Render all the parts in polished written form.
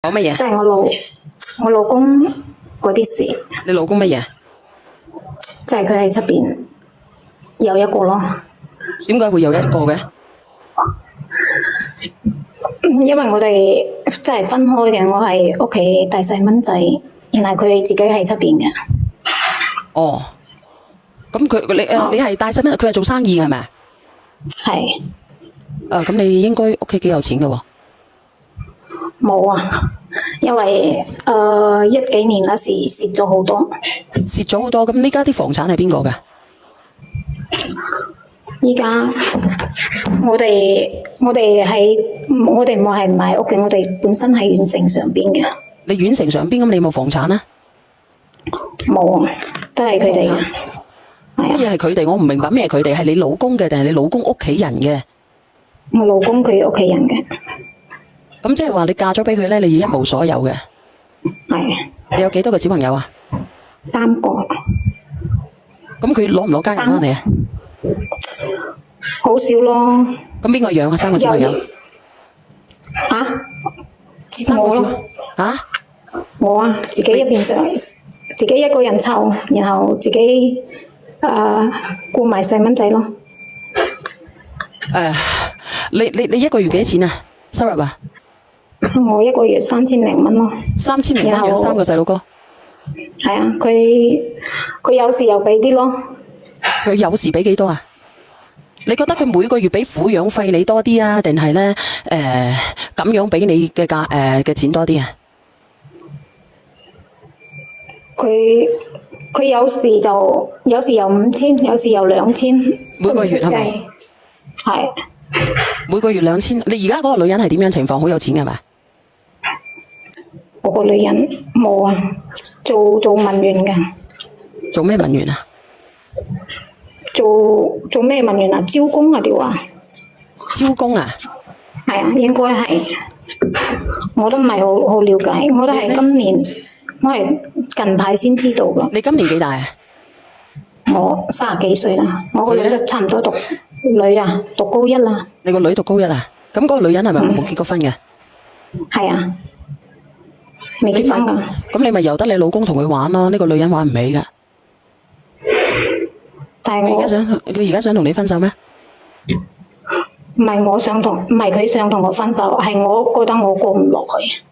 講乜嘢？即係我老公嗰啲事。你老公乜嘢？即係佢喺出邊有一個咯。點解會有一個嘅？因為我哋即係分開嘅，我係屋企帶細蚊仔，然後佢自己喺出邊嘅。哦，咁你係帶細蚊，佢係做生意嘅係咪啊？係。咁你應該屋企幾有錢嘅喎？冇啊，因為10幾年嗰時蝕咗好多。蝕咗好多，咁呢家啲房產係邊個嘅？依家我哋唔係買屋嘅，我哋本身喺縣城上邊嘅。你縣城上邊咁，你冇房產啊？冇啊，都係佢哋嘅。乜嘢係佢哋？我唔明白咩係佢哋？係你老公嘅定係你老公屋企人嘅？我老公佢屋企人嘅。咁即係話你嫁咗俾佢咧，你一無所有嘅。係。你有幾多個小朋友啊？3個。咁佢攞唔攞家人翻嚟啊？好少咯。咁邊個養啊？3個小朋友？我咯。我啊，自己一邊上，自己一個人湊，然後自己顧埋細蚊仔咯。你一個月幾錢啊？收入啊？我一個月3000零蚊咯。3000零蚊養3個細路哥。係啊，佢有時又俾啲咯。佢有時俾幾多啊？你覺得佢每個月俾撫養費你多啲啊，定係咧咁樣俾你嘅嘅錢多啲啊？佢有時有5000，有時有2000。每個月係咪？係。每個月2000。你而家嗰個女人係點樣情況？好有錢嘅係咪？嗰個女人冇啊，做文員㗎。做咩文員啊？做咩文員啊？招工啊條啊？招工啊？係啊，應該係。我都唔係好了解，我都係今年，我係近排先知道㗎。你今年幾大啊？我30幾歲啦，我個女都差唔多讀高一啦。你個女讀高一啊？咁嗰個女人係咪冇結過婚嘅？係啊，未結婚㗎。咁你咪由得你老公同佢玩咯，呢個女人玩唔起㗎。但係佢而家想同你分手咩？唔係佢想同我分手，係我覺得我過唔落去。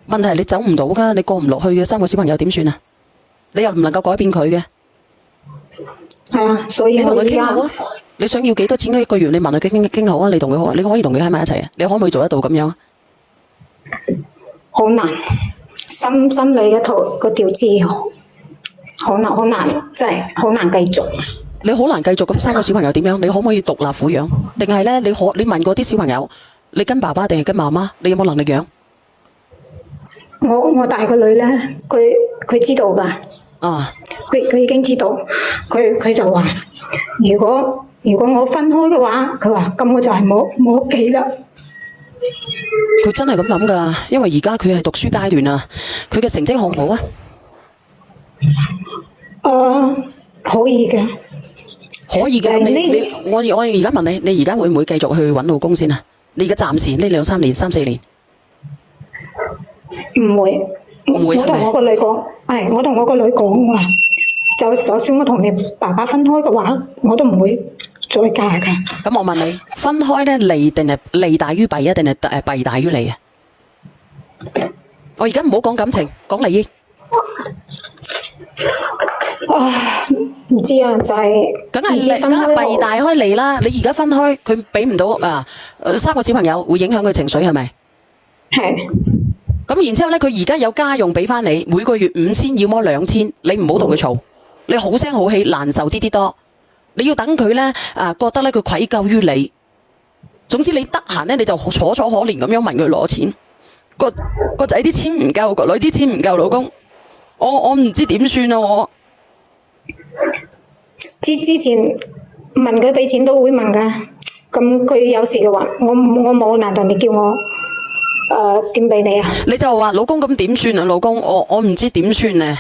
問題係你走唔到㗎，你過唔落去嘅3個小朋友點算啊？你又唔能夠改變佢嘅。係啊，所以我而家你想要幾多錢一個月？你問佢傾好啊！你可以同佢喺埋一齊啊！你可唔可以做得到咁樣？好難，心理嘅個調節好難，真係好難繼續。你好難繼續咁3個小朋友點樣？你可唔可以獨立撫養？定係咧？你問過啲小朋友，你跟爸爸定係跟媽媽？你有冇能力養？我大個女咧，佢知道㗎。佢已經知道，佢就話：如果我分開嘅話，佢話咁我就係冇屋企啦。佢真係咁諗㗎，因為而家佢係讀書階段啊，佢嘅成績好唔好啊？可以嘅。可以嘅。我而家問你，你而家會唔會繼續去揾老公先啊？你而家暫時呢2-3年、3-4年？唔會。我同我個女講，我同我個女講話，就算我同你爸爸分開嘅話，我都唔會再嫁㗎。咁我問你，分開咧利定係利大於弊啊，定係弊大於利啊？我而家唔好講感情，講利益。唔知啊，就係梗係弊大開利啦。你而家分開，佢俾唔到3個小朋友，會影響佢情緒係咪？係。咁然之後咧，佢而家有家用俾翻你，每個月5000，要麼2000，你唔好同佢嘈，你好聲好氣，難受啲多。你要等佢咧覺得咧佢愧疚於你。總之你得閒咧，你就楚楚可憐咁樣問佢攞錢。個仔啲錢唔夠，個女啲錢唔夠，老公，我唔知點算啊！我之前問佢俾錢都會問㗎，咁佢有時嘅話，我冇，難道你叫我點俾你啊？你就話老公咁點算啊？老公，我唔知點算咧。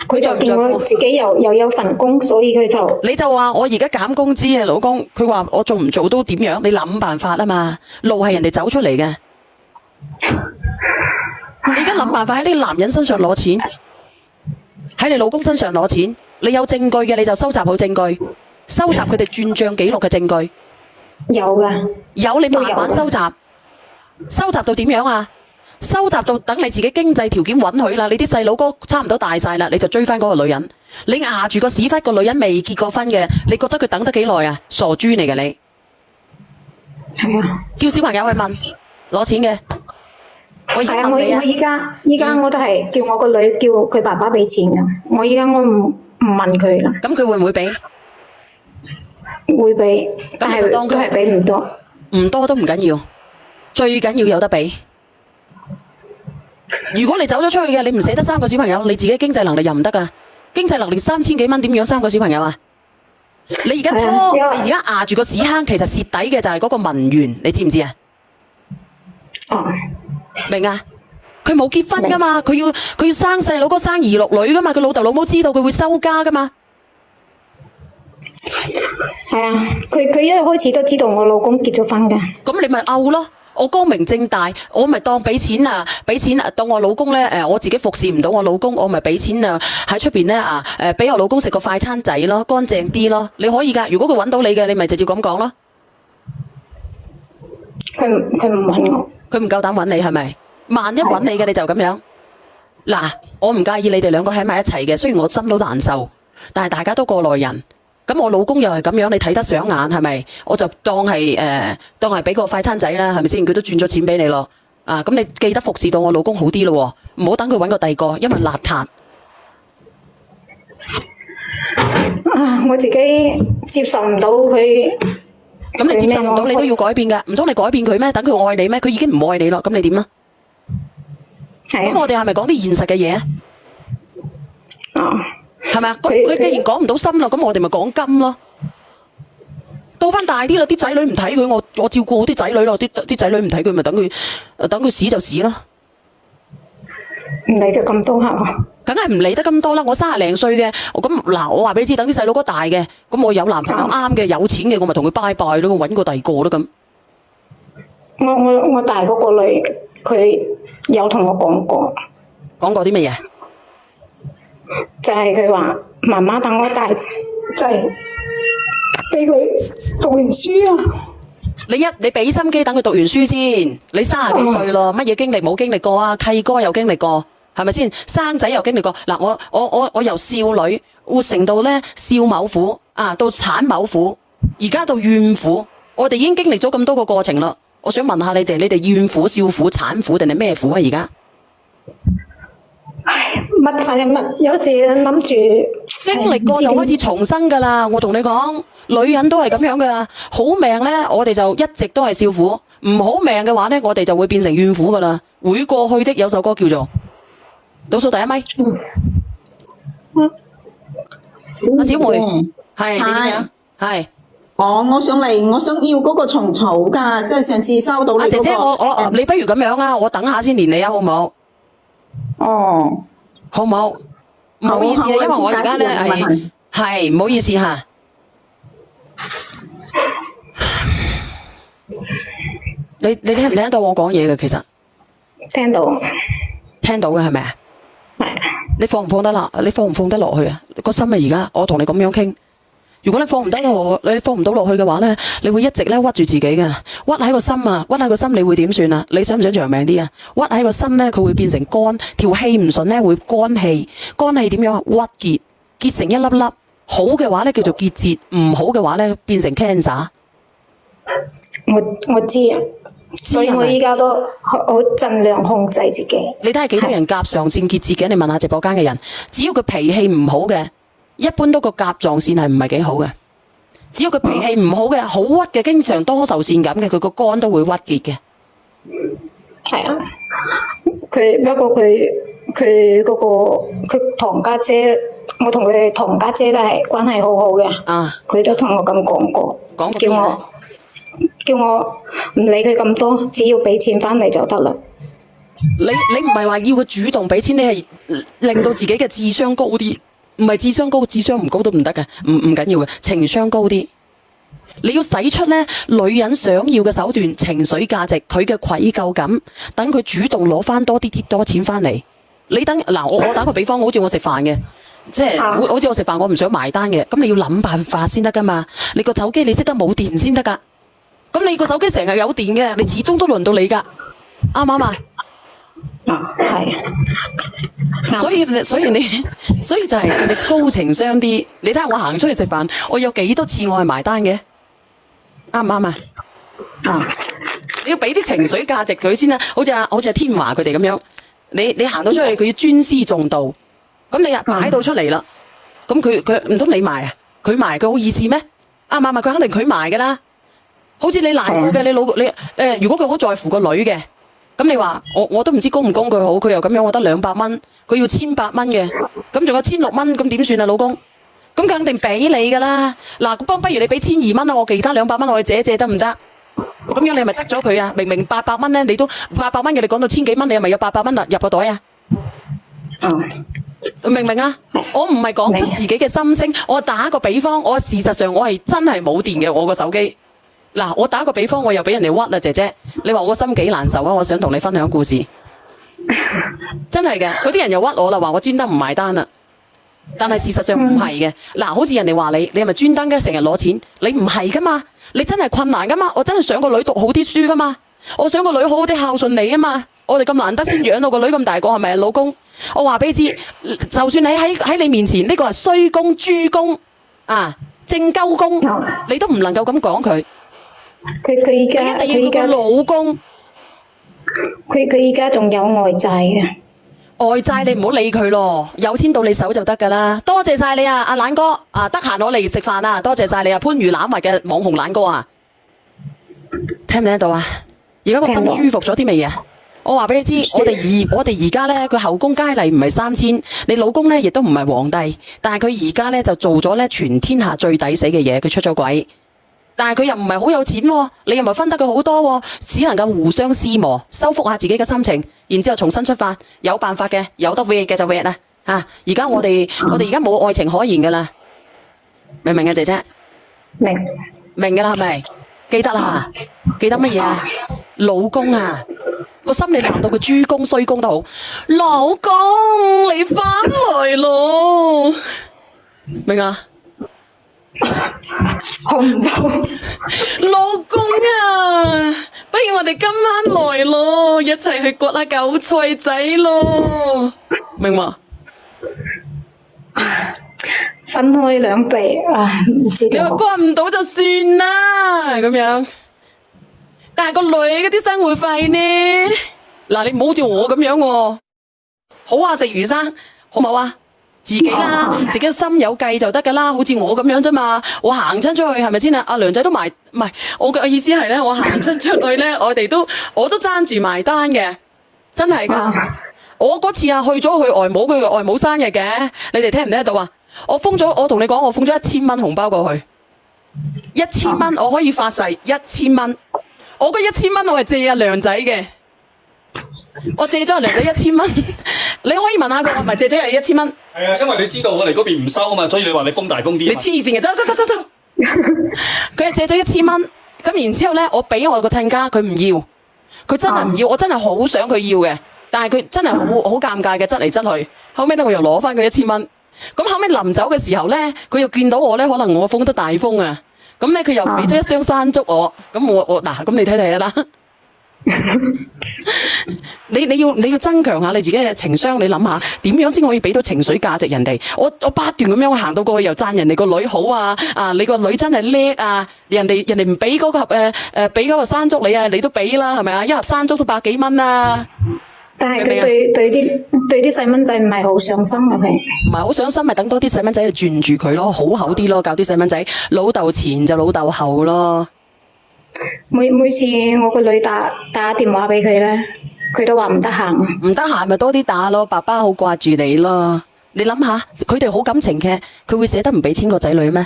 佢就見我自己又有份工，所以佢就你就話我而家減工資啊，老公。佢話我做唔做都點樣？你諗辦法啊嘛，路係人哋走出嚟嘅。辦法喺呢個男人身上攞錢，喺你老公身上攞錢。你有證據嘅你就收集好證據，收集佢哋轉賬記錄嘅證據。有噶，有你慢慢收集，收集到點樣啊？收集到等你自己經濟條件允許啦，你啲細佬哥差唔多大晒啦，你就追翻嗰個女人。你壓住個屎忽，個女人未結過婚嘅，你覺得佢等得幾耐啊？傻豬嚟嘅你。係啊，叫小朋友去問攞錢嘅。係啊，我依家我都係叫我個女叫佢爸爸俾錢噶。我依家我唔問佢啦。咁佢會唔會俾？會俾，但係都係俾唔多。唔多都唔緊要，最緊要有得俾。如果你走咗出去嘅，你唔捨得3個小朋友，你自己經濟能力又唔得噶。經濟能力3000幾蚊，點養3個小朋友啊？你而家拖，你而家壓住個屎坑，其實蝕底嘅就係嗰個文員，你知唔知啊？哦，明啊？佢冇結婚噶嘛，佢要生細佬哥生兒育女噶嘛，佢老豆老母知道佢會收家噶嘛。係啊，佢一開始都知道我老公結咗婚噶。咁你咪漚咯。我光明正大，我咪當俾錢啊，當我老公咧我自己服侍唔到我老公，我咪俾錢啊喺出邊咧俾我老公食個快餐仔咯，乾淨啲咯，你可以噶。如果佢揾到你嘅，你咪直接咁講咯。佢唔揾我，佢唔夠膽揾你係咪？萬一揾你嘅你就咁樣。嗱，我唔介意你哋兩個喺埋一齊嘅，雖然我心都難受，但係大家都過來人。咁我老公又係咁樣，你睇得上眼係咪？我就當係俾個快餐仔啦，係咪先？佢都轉咗錢俾你咯。啊，咁你記得服侍到我老公好啲咯，唔好等佢揾個第二個，因為邋遢。啊，我自己接受唔到佢。咁你接受唔到，你都要改變㗎。唔通你改變佢咩？等佢愛你咩？佢已經唔愛你咯，咁你點啊？咁我哋係咪講啲現實嘅嘢啊？係咪啊？佢既然講唔到心啦，咁我哋咪講金咯。到翻大啲啦，啲仔女唔睇佢，我照顧好啲仔女咯。啲仔女唔睇佢，咪等佢死就死咯。唔理得咁多係嘛？梗係唔理得咁多啦。我30零歲嘅，咁嗱，我話俾你知，等啲細佬哥大嘅，咁我有男朋友啱嘅，有錢嘅，我咪同佢拜拜咯，我揾個第二個咯咁。我大嗰個女，佢有同我講過。講過啲乜嘢？就係佢話媽媽等我大，就係俾佢讀完書啊！你俾心機等佢讀完書先。你30幾歲咯，乜嘢經歷冇經歷過啊？契哥有經歷過，係咪先？生仔又經歷過。嗱，我由少女活成到咧少某婦啊，到產某婦，而家到怨婦，我哋已經經歷咗咁多個過程啦。我想問下你哋怨婦、少婦、產婦定係咩婦啊？而家？唉，反正有時諗住經歷過就開始重生噶啦。我同你講，女人都係咁樣噶。好命咧，我哋就一直都係少婦；唔好命嘅話咧，我哋就會變成怨婦噶啦。會過去的有首歌叫做《倒數第一咪》。阿小梅，係你點樣？係。我想要嗰個蟲草噶，即係上次收到你嗰個。姐姐，你不如咁樣啊，我等下先連你啊，好唔好？哦，好唔好？唔好意思啊，因為我而家咧係唔好意思吓。你聽唔聽到我講嘢嘅？其實聽到嘅係咪啊？係。你放唔放得落？你放唔放得落去啊？個心啊，而家我同你咁樣傾。如果你放唔到落去嘅話咧，你會一直咧屈住自己嘅，屈喺個心啊，屈喺個心，你會點算啊？你想唔想長命啲啊？屈喺個心咧，佢會變成乾，條氣唔順咧會乾氣，乾氣點樣啊？鬱結成一粒粒，好嘅話咧叫做結節，唔好嘅話咧變成 cancer。我知啊，所以我依家都好盡量控制自己。你睇下幾多人甲狀腺結節嘅？你問下直播間嘅人，只要佢脾氣唔好嘅。一般都個甲狀腺係唔係幾好嘅，只要佢脾氣唔好嘅，好鬱嘅，經常多愁善感嘅，佢個肝都會鬱結嘅。係啊，不過佢堂家姐，我同佢堂家姐都係關係好好嘅。啊，佢都同我咁講過，叫我唔理佢咁多，只要俾錢翻嚟就得啦。你唔係話要佢主動俾錢，你係令到自己嘅智商高啲。唔係智商高，智商唔高都唔得嘅，唔緊要嘅，情商高啲。你要使出咧女人想要嘅手段，情緒價值，佢嘅愧疚感，等佢主動攞翻多錢翻嚟。你等嗱，我打個比方，好似我食飯嘅，即係好似我食飯，我唔想埋單嘅，咁你要諗辦法先得噶嘛。你個手機你識得冇電先得噶，咁你個手機成日有電嘅，你始終都輪到你噶，啱唔啱啊？係。所以就係你高情商啲。你睇下我行出去食飯，我有幾多次我係埋單嘅，啱唔啱啊？你要俾啲情緒價值佢先啦，好似阿天華佢哋咁樣。你行到出去，佢要尊師重道，咁你擺到出嚟啦，咁佢唔通你埋啊？佢埋佢好意思咩？啱唔啱啊？佢肯定佢埋噶啦。好似你難過嘅，你如果佢好在乎個女嘅，咁你話我都唔知供唔供佢好，佢又咁樣，我得200蚊，佢要1800蚊嘅，咁仲有1600蚊，咁點算啊，老公？咁佢肯定俾你噶啦。嗱，不如你俾1200蚊啦，我其他200蚊我去借得唔得？咁樣你係咪塞咗佢啊？明明800蚊咧，你都800蚊嘅，你講到1000幾蚊，你係咪有800蚊入個袋啊？明唔明啊？我唔係講出自己嘅心聲，我打個比方，我事實上我係真係冇電嘅，我個手機。嗱，我打個比方，我又俾人哋屈啦，姐姐，你話我個心幾難受啊？我想同你分享故事，真係嘅，嗰啲人又屈我啦，話我專登唔埋單啦。但係事實上唔係嘅，嗱，好似人哋話你係咪專登嘅成日攞錢？你唔係噶嘛，你真係困難噶嘛，我真係想個女讀好啲書噶嘛，我想個女好好啲孝順你啊嘛，我哋咁難得先養到個女咁大個，係咪啊，老公？我話俾你知，就算你喺你面前呢個係衰公、豬公啊、正鳩公，你都唔能夠咁講佢。佢而家一定要佢個老公，佢而家仲有外債嘅。外債你唔好理佢咯，有錢到你手就得噶啦。多謝晒你啊，阿懶哥啊，得閒我嚟食飯啊，多謝晒你啊，番禺欖圍嘅網紅懶哥啊，聽唔聽到啊？而家個心舒服咗啲未啊？我話俾你知，我哋而家咧，佢後宮佳麗唔係3000，你老公咧亦都唔係皇帝，但係佢而家咧就做咗咧全天下最抵死嘅嘢，佢出咗軌。但係佢又唔係好有錢喎，你又唔係分得佢好多喎，只能夠互相撕磨，修復下自己嘅心情，然之後重新出發，有辦法嘅，有得 wait 嘅就 wait 啦。而家我哋而家冇愛情可言噶啦，明唔明啊，姐姐？明噶啦，係咪？記得啦，記得乜嘢啊？老公啊，個心你鬧到佢豬公衰公都好，老公你翻來咯，明啊？學唔到，老公啊，不如我哋今晚來咯，一齊去割下韭菜仔咯，明嘛？分開兩地啊，唔知點。你話割唔到就算啦，咁樣。但係個女嗰啲生活費呢？嗱，你唔好好似我咁樣喎，好啊，食魚生，好唔好啊？自己啦，自己心有計就得噶啦，好似我咁樣啫嘛。我行親出去係咪先啊？阿梁仔都埋，唔係我嘅意思係咧，我行親出去咧，我都爭住埋單嘅，真係噶。我嗰次啊去咗佢外母，佢外母生日嘅，你哋聽唔聽得到啊？我同你講，我封咗1000蚊紅包過去，1000蚊我可以發誓，1000蚊，我嗰1000蚊我係借阿梁仔嘅。我借咗阿梁仔1000蚊，你可以問下佢，我係咪借咗人1000蚊？係啊，因為你知道我哋嗰邊唔收啊嘛，所以你話你風大風啲。你黐線嘅，走！佢係借咗1000蚊，咁然之後咧，我俾我個親家，佢唔要，佢真係唔要，我真係好想佢要嘅，但係佢真係好尷尬嘅，執嚟執去，後尾咧我又攞翻佢1000蚊，咁後尾臨走嘅時候咧，佢又見到我咧，可能我風得大風啊，咁咧佢又俾咗一箱山竹我，咁我嗱，咁你睇睇啦。你要增強下你自己嘅情商，你諗下點樣先可以俾到情緒價值人哋？我不斷咁樣行到過去，又讚人哋個女好啊！你個女真係叻啊！人哋唔俾嗰個俾嗰個山竹你啊，你都俾啦，係咪啊？一盒山竹都100幾蚊啊！但係佢對啲細蚊仔唔係好上心嘅，佢唔係好上心，咪等多啲細蚊仔去轉住佢咯，好口啲咯，教啲細蚊仔老豆前就老豆後咯。每次我個女打電話俾佢咧，佢都話唔得閒。唔得閒咪多啲打咯，爸爸好掛住你咯。你諗下，佢哋好感情嘅，佢會捨得唔俾錢個仔女咩？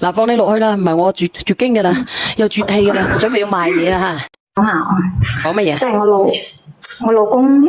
嗱，放你落去啦，唔係我絕經噶啦，又絕氣噶啦，準備要賣嘢啦吓。講乜嘢？即係我老公